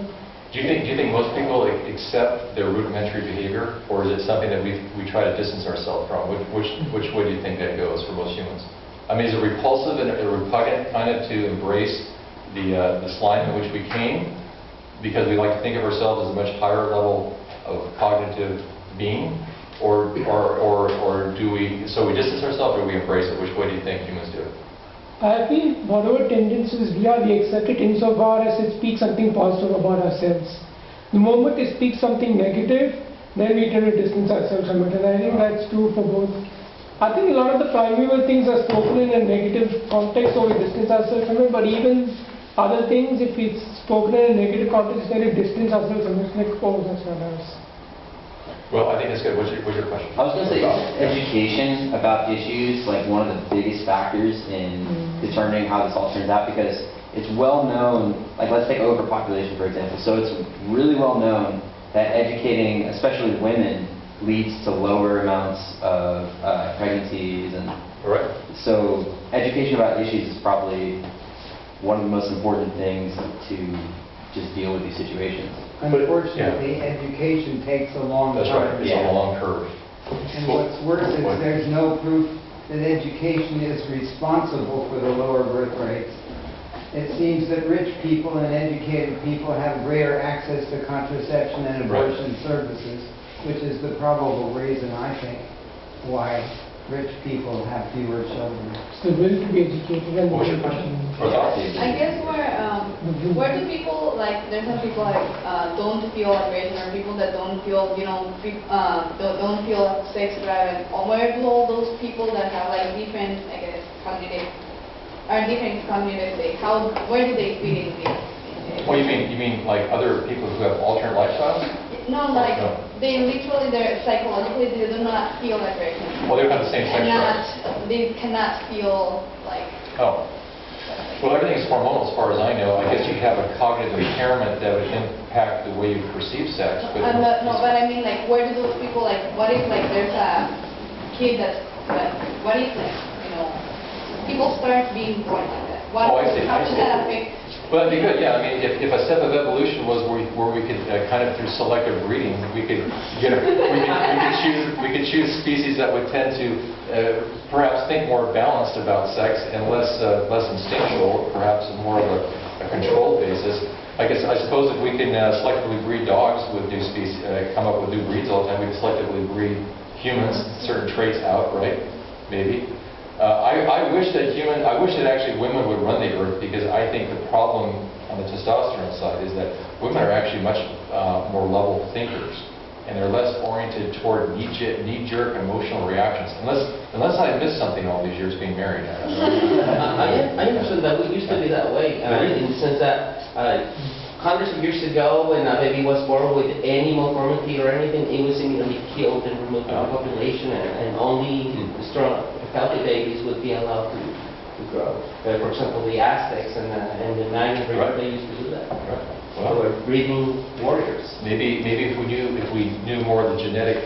do you think most people accept their rudimentary behavior, or is it something that we try to distance ourselves from? Which way do you think that goes for most humans? I mean, is it repulsive and repugnant kind of to embrace the slime in which we came, because we like to think of ourselves as a much higher level of cognitive being, or do we distance ourselves, or do we embrace it? Which way do you think humans do it? I feel whatever tendencies we accept it insofar as it speaks something positive about ourselves. The moment it speaks something negative, then we tend to distance ourselves from it, and I think that's true for both. I think a lot of the primeval things are spoken in a negative context, so we distance ourselves from it, but even other things, if it's spoken in a negative context, then we distance ourselves from it, like, oh, that's not us. Well, I think that's good. What's your question? I was going to say, education about issues, like one of the biggest factors in determining how this all turns out, because it's well known, like let's take overpopulation for example. So it's really well known that educating, especially women, leads to lower amounts of pregnancies, and Right. so education about issues is probably one of the most important things to just deal with these situations. Unfortunately, education takes a long That's time. right. It's Yeah. a long curve. And what's worse is there's no proof that education is responsible for the lower birth rates. It seems that rich people and educated people have greater access to contraception and abortion services, which is the probable reason, I think, why rich people have fewer children. It's the will to be educated and What's your question? Or thoughts? I guess where do people, like, there's some people like don't feel aggression, or people that don't feel, don't feel sex drive, and where do all those people that have like different, I guess, cognitive are different communities? Where do they fit in this? Well, you mean like other people who have alternate lifestyles? No, like No. they literally, they're psychologically, they do not feel aggression. Well, they don't have the same sex drive. They cannot feel like. Oh. Well, everything is hormonal as far as I know. I guess you have a cognitive impairment that would impact the way you perceive sex. But No, but I mean, like, where do those people, like, what if, like, there's a kid what if, like, people start being born like that? Oh, I see. How does that affect? Well, it'd be good, yeah. I mean, if a step of evolution was where we could kind of through selective breeding, we could choose species that would tend to perhaps think more balanced about sex and less instinctual, perhaps more of a controlled basis. I suppose if we can selectively breed dogs with new species, come up with new breeds all the time, we can selectively breed humans, certain traits out, right? Maybe. I wish that actually women would run the earth, because I think the problem on the testosterone side is that women are actually much more level thinkers, and they're less oriented toward knee-jerk emotional reactions. Unless I missed something all these years being married. I understand that we used to be that way, in the sense that hundreds of years ago, when a baby was born with any malformity or anything, it was immediately killed and removed from the population, and only strong, healthy babies would be allowed to grow. For example, the Aztecs and the Mayan race, they used to do that. Right. They Well, were breeding warriors. maybe if we knew more of the genetic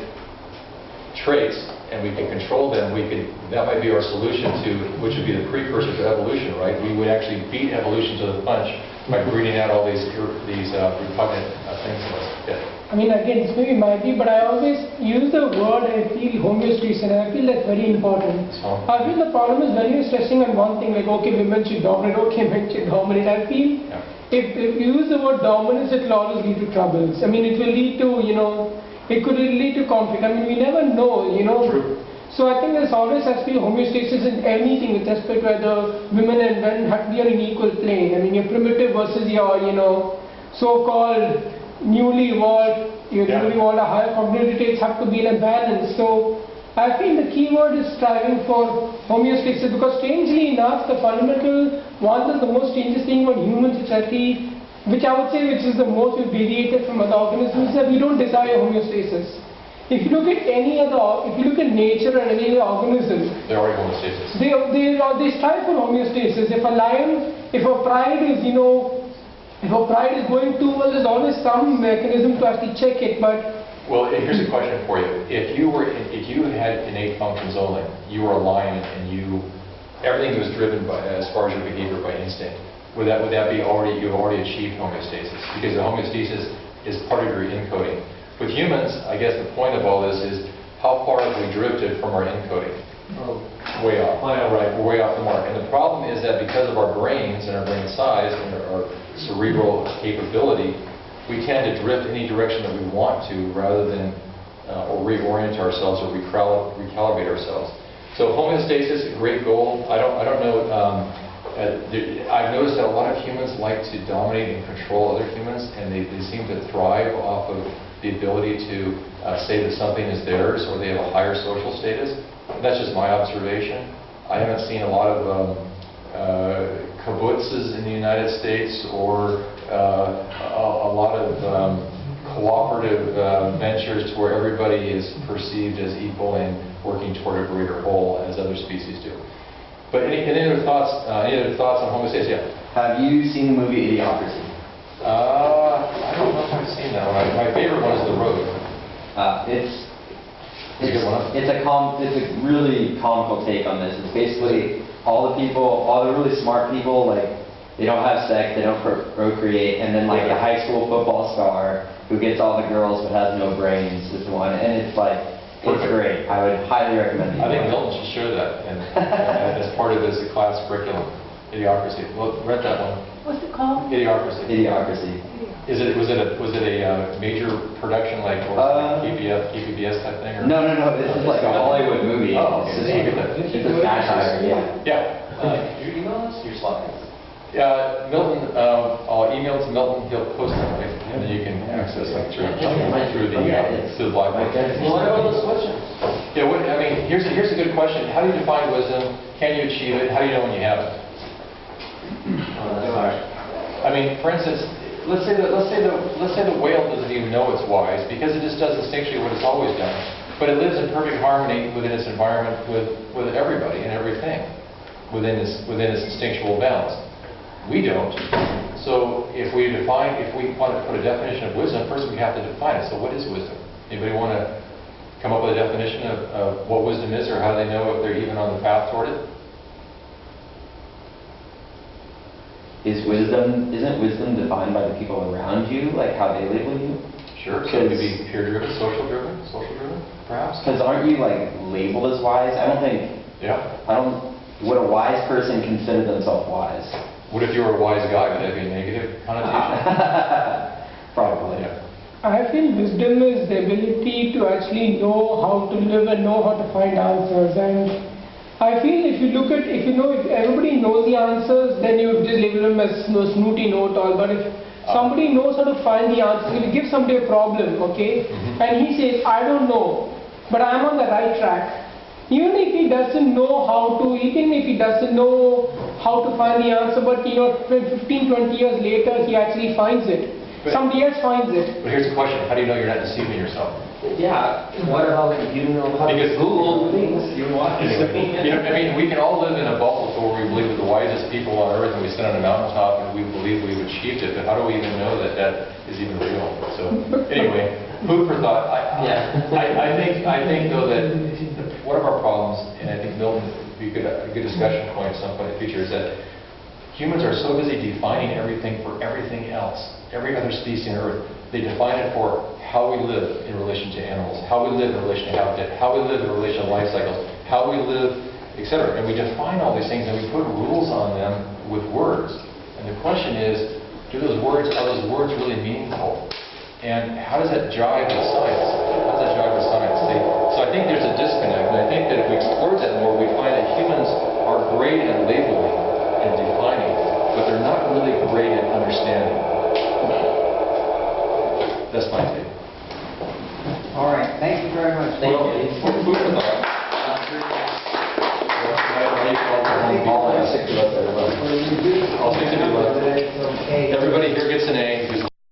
traits and we could control them, that might be our solution to, which would be the precursor to evolution, right? We would actually beat evolution to the punch by breeding out all these repugnant things in us. Yeah. I mean, again, this maybe might be, but I always use the word, I feel, homeostasis, and I feel that's very important. Oh. I feel the problem is when you're stressing on one thing, like, okay, women should dominate, okay, men should dominate. I feel if you use the word dominance, it will always lead to troubles. I mean, it will lead to, it could lead to conflict. I mean, we never know, True. So I think there's always has to be homeostasis in anything with respect to whether women and men have to be on an equal plane. I mean, your primitive versus your, so-called newly evolved, newly evolved, higher cognitive traits have to be in a balance. So I feel the key word is striving for homeostasis, because strangely enough, the fundamental one is the most strangest thing about human society, which I would say which is the most deviated from other organisms, is that we don't desire homeostasis. If you look at nature and any other organism, They're already homeostasis. they strive for homeostasis. If a pride is going too well, there's always some mechanism to actually check it. But Well, here's a question for you. If you had innate functions only, you were a lion and everything was driven by, as far as your behavior, by instinct, would that be you've already achieved homeostasis? Because the homeostasis is part of your encoding. With humans, I guess the point of all this is how far have we drifted from our encoding? Way off. Right, we're way off the mark. And the problem is that because of our brains and our brain size and our cerebral capability, we tend to drift any direction that we want to, rather than or reorient ourselves or recalibrate ourselves. So homeostasis, a great goal. I don't know. I've noticed that a lot of humans like to dominate and control other humans, and they seem to thrive off of the ability to say that something is theirs, or they have a higher social status. That's just my observation. I haven't seen a lot of kibbutzes in the United States, or a lot of cooperative ventures to where everybody is perceived as equal and working toward a greater whole as other species do. But any other thoughts? Any other thoughts on homeostasis? Yeah. Have you seen the movie Idiocracy? I don't know if I've seen that one. My favorite one is The Road. It's a good one. It's a really comical take on this. It's basically all the really smart people, like, they don't have sex, they don't procreate, and then like a high school football star who gets all the girls but has no brains is the one, and it's like, it's great. I would highly recommend it. I think Milton should show that as part of his class curriculum. Idiocracy. Well, read that one. what's it called? Idiocracy. Idiocracy. Was it a major production like PBS type thing? Or? No. This is like a Hollywood movie. Oh, okay. It's a satire. Yeah. Your emails, your slides. Milton, I'll email it to Milton. He'll post it, right? And then you can access it through the Blackboard. Well, what about those questions? Yeah. Here's a good question. How do you define wisdom? Can you achieve it? How do you know when you have it? I mean, for instance, let's say the whale doesn't even know it's wise because it just does instinctually what it's always done. But it lives in perfect harmony within its environment with everybody and everything within its instinctual bounds. We don't. So if we want to put a definition of wisdom, first we have to define it. So what is wisdom? Anybody want to come up with a definition of what wisdom is, or how they know if they're even on the path toward it? Isn't wisdom defined by the people around you, like how they label you? Sure. So it could be peer-driven, social-driven, perhaps. Because aren't you like labeled as wise? I don't think. Yeah. Would a wise person consider themselves wise? What if you were a wise guy? Would that be a negative connotation? Probably. Yeah. I feel wisdom is the ability to actually know how to live and know how to find answers. And I feel if you everybody knows the answers, then you just label them as snooty know-it-all. But if somebody knows how to find the answers, if you give somebody a problem, okay, and he says, I don't know, but I'm on the right track. Even if he doesn't know how to find the answer, but 15, 20 years later, he actually finds it. Somebody else finds it. But here's the question: how do you know you're not deceiving yourself? Yeah, what about you know how to Google things? You're watching. I mean, we can all live in a bubble where we believe we're the wisest people on earth, and we sit on a mountaintop and we believe we've achieved it. But how do we even know that that is even real? So anyway, food for thought. I think though that one of our problems, and I think Milton would be a good discussion point at some point in the future, is that humans are so busy defining everything for everything else, every other species on Earth. They define it for how we live in relation to animals, how we live in relation to habitat, how we live in relation to life cycles, how we live, etc. And we define all these things and we put rules on them with words. And the question is, are those words really meaningful? And how does that jive with science? So I think there's a disconnect, and I think that if we explore that more, we find that humans are great at labeling and defining, but they're not really great at understanding. That's my take. All right, thank you very much. Thank you. Food for thought. I'll stick to the Okay. Everybody here gets an A.